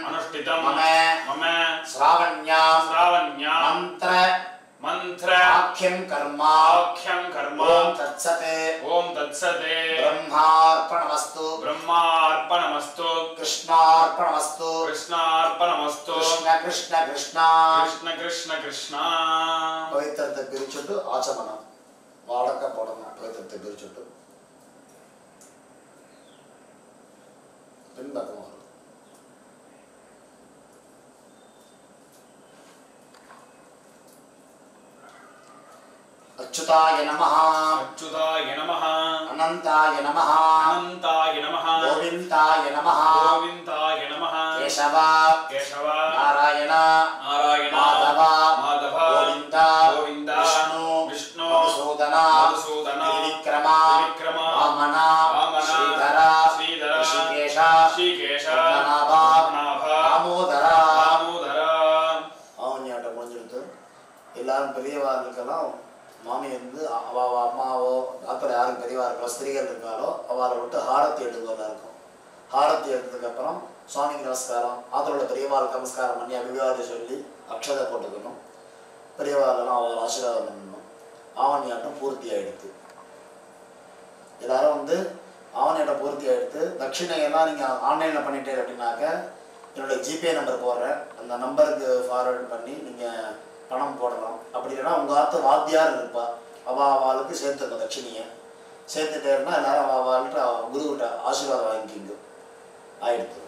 மம ஸ்ராவண்யாம் மந்த்ர ஆக்யம் கர்மா ஓம் தத்சதே பிரம்மார்ப்பணமஸ்து கிருஷ்ணார்ப்பணமஸ்து கிருஷ்ண பவித்திரத்தை பிரிச்சுட்டு ஆச்சமனம் வாடக்க போடணும். பவித்திரத்தை பிரிச்சுட்டு பின்பக்கம் வரும். அச்சுதாய நமஹ அனந்தாய நமஹ கோவிந்தாய நமஹ கேசவ நாராயண மாதவ கோவிந்தா விஷ்ணு மதுசூதன விக்ரம வாமன ஸ்ரீதர ரிஷிகேஷ பத்மநாப தாமோதர. ஆவணியாட்டம் முடிஞ்சிருக்கு. எல்லாரும் பெரியவார்களுக்கெல்லாம் மாமி வந்து அம்மாவோ அப்புறம் யாருக்கு பெரியவா இருக்கோ ஸ்திரீகள் இருக்காலோ அவளை விட்டு ஹாரத்தி எடுக்கிறதா இருக்கும். ஹாரத்தி எடுத்ததுக்கப்புறம் சுவாமிக்கு நமஸ்காரம், ஆத்தரோட பெரியவாளுக்கு நமஸ்காரம் பண்ணி அபிவாதம் சொல்லி அக்ஷதை போட்டுக்கணும். பெரியவாளெல்லாம் அவளை ஆசீர்வாதம் பண்ணணும். ஆவணியாட்டம் பூர்த்தி ஆகிடுது. எல்லாரும் வந்து ஆவணியாட்டம் பூர்த்தி ஆகிடுது. தட்சிணையெல்லாம் நீங்கள் ஆன்லைனில் பண்ணிட்டே அப்படின்னாக்க என்னுடைய ஜிபே நம்பர் போடுறேன், அந்த நம்பருக்கு ஃபார்வேர்டு பண்ணி நீங்கள் பணம் போடலாம். அப்படி இல்லைன்னா உங்கள் ஆற்று வாத்தியார் இருப்பா, அவளுக்கு சேர்த்துக்கோ தட்சிணியை சேர்த்துட்டேன்னா எல்லாரும் அவள்கிட்ட குருக்கிட்ட ஆசீர்வாதம் வாங்கிக்கிங்க ஆயிடுது.